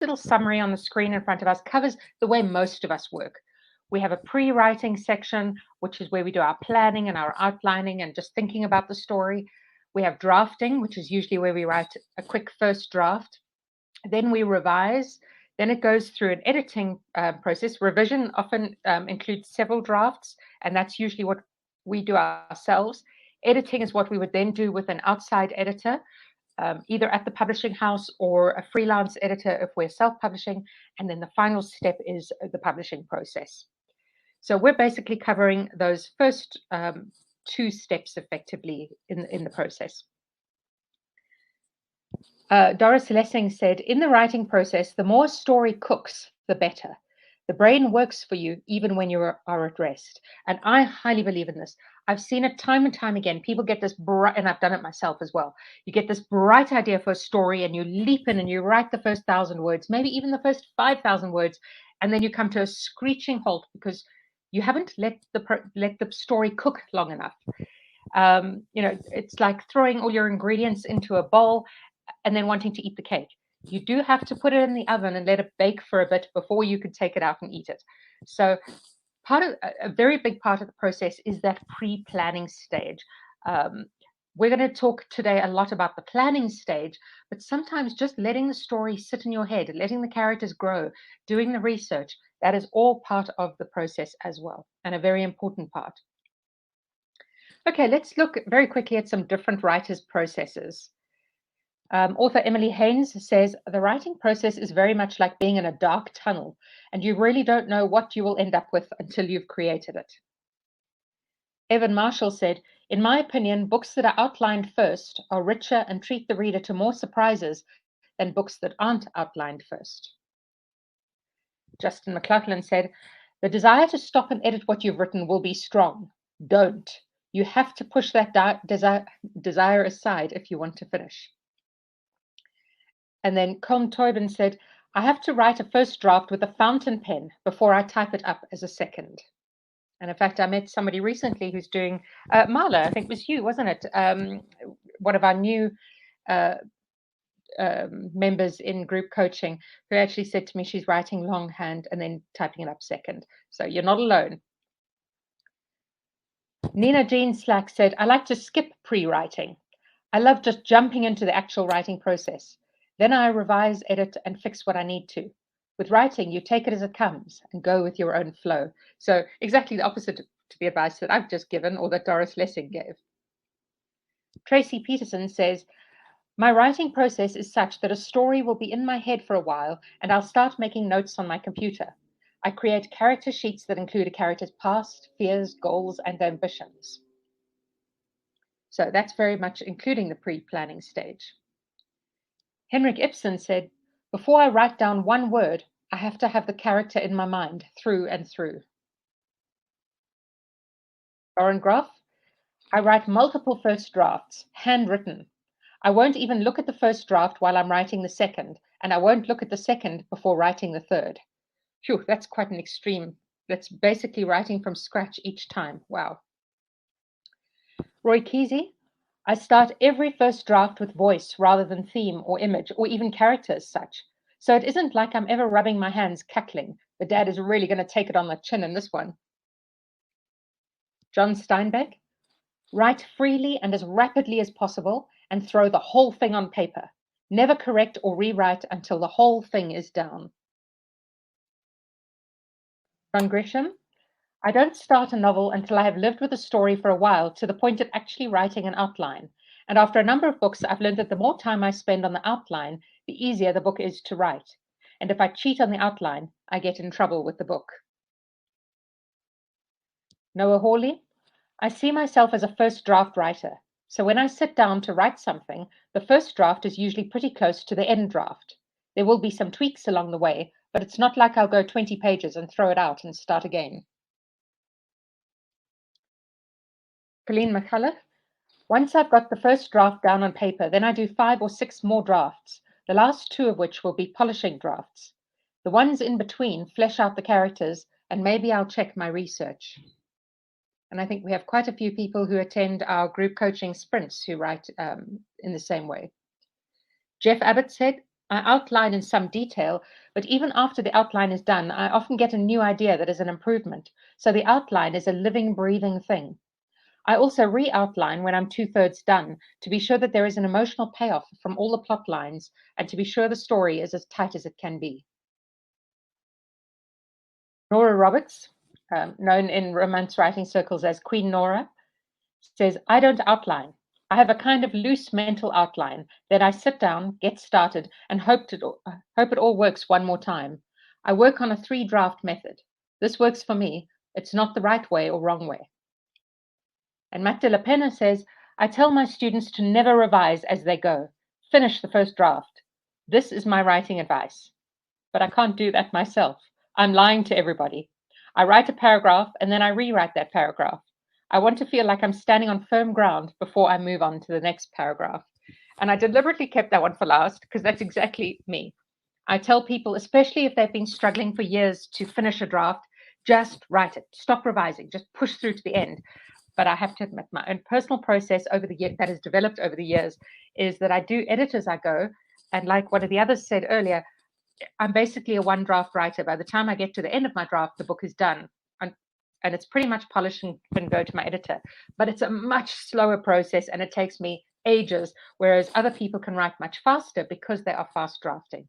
little summary on the screen in front of us covers the way most of us work. We have a pre-writing section, which is where we do our planning and our outlining and just thinking about the story. We have drafting, which is usually where we write a quick first draft. Then we revise. Then it goes through an editing process. Revision often includes several drafts, and that's usually what we do ourselves. Editing is what we would then do with an outside editor, either at the publishing house or a freelance editor if we're self-publishing. And then the final step is the publishing process. So we're basically covering those first two steps effectively in the process. Doris Lessing said, in the writing process, the more a story cooks, the better. The brain works for you even when you are at rest. And I highly believe in this. I've seen it time and time again. People get this bright, and I've done it myself as well. You get this bright idea for a story and you leap in and you write the first 1,000 words, maybe even the first 5,000 words, and then you come to a screeching halt because you haven't let the story cook long enough. It's like throwing all your ingredients into a bowl and then wanting to eat the cake. You do have to put it in the oven and let it bake for a bit before you can take it out and eat it. So a very big part of the process is that pre-planning stage. We're going to talk today a lot about the planning stage, but sometimes just letting the story sit in your head, letting the characters grow, doing the research, that is all part of the process as well, and a very important part. Okay, let's look very quickly at some different writers' processes. Author Emily Haynes says, the writing process is very much like being in a dark tunnel, and you really don't know what you will end up with until you've created it. Evan Marshall said, in my opinion, books that are outlined first are richer and treat the reader to more surprises than books that aren't outlined first. Justin McLaughlin said, the desire to stop and edit what you've written will be strong. Don't. You have to push that desire aside if you want to finish. And then Colm Toibin said, I have to write a first draft with a fountain pen before I type it up as a second. And in fact, I met somebody recently who's doing, Marla, I think it was you, wasn't it? One of our new members in group coaching who actually said to me she's writing longhand and then typing it up second. So you're not alone. Nina Jean Slack said, I like to skip pre-writing. I love just jumping into the actual writing process. Then I revise, edit, and fix what I need to. With writing, you take it as it comes and go with your own flow. So exactly the opposite to the advice that I've just given or that Doris Lessing gave. Tracy Peterson says, my writing process is such that a story will be in my head for a while and I'll start making notes on my computer. I create character sheets that include a character's past, fears, goals, and ambitions. So that's very much including the pre-planning stage. Henrik Ibsen said, before I write down one word, I have to have the character in my mind through and through. Lauren Groff, I write multiple first drafts, handwritten. I won't even look at the first draft while I'm writing the second, and I won't look at the second before writing the third. Phew, that's quite an extreme. That's basically writing from scratch each time. Wow. Roy Kesey, I start every first draft with voice rather than theme or image or even character as such. So it isn't like I'm ever rubbing my hands cackling. The dad is really going to take it on the chin in this one. John Steinbeck, write freely and as rapidly as possible and throw the whole thing on paper. Never correct or rewrite until the whole thing is down. John Grisham, I don't start a novel until I have lived with a story for a while to the point of actually writing an outline. And after a number of books, I've learned that the more time I spend on the outline, the easier the book is to write. And if I cheat on the outline, I get in trouble with the book. Noah Hawley, I see myself as a first draft writer. So when I sit down to write something, the first draft is usually pretty close to the end draft. There will be some tweaks along the way, but it's not like I'll go 20 pages and throw it out and start again. Colleen McCullough, once I've got the first draft down on paper, then I do 5 or 6 more drafts, the last 2 of which will be polishing drafts. The ones in between flesh out the characters, and maybe I'll check my research. And I think we have quite a few people who attend our group coaching sprints who write in the same way. Jeff Abbott said, I outline in some detail, but even after the outline is done, I often get a new idea that is an improvement. So the outline is a living, breathing thing. I also re-outline when I'm 2/3 done to be sure that there is an emotional payoff from all the plot lines and to be sure the story is as tight as it can be. Nora Roberts, known in romance writing circles as Queen Nora, says, I don't outline. I have a kind of loose mental outline. Then I sit down, get started, and hope it all works one more time. I work on a 3-draft method. This works for me. It's not the right way or wrong way. And Matt de la Pena says, I tell my students to never revise as they go. Finish the first draft. This is my writing advice. But I can't do that myself. I'm lying to everybody. I write a paragraph and then I rewrite that paragraph. I want to feel like I'm standing on firm ground before I move on to the next paragraph. And I deliberately kept that one for last because that's exactly me. I tell people, especially if they've been struggling for years to finish a draft, just write it. Stop revising. Just push through to the end. But I have to admit, my own personal process over the year that has developed over the years is that I do edit as I go. And like one of the others said earlier, I'm basically a 1-draft writer. By the time I get to the end of my draft, the book is done. And it's pretty much polished and can go to my editor. But it's a much slower process and it takes me ages, whereas other people can write much faster because they are fast drafting.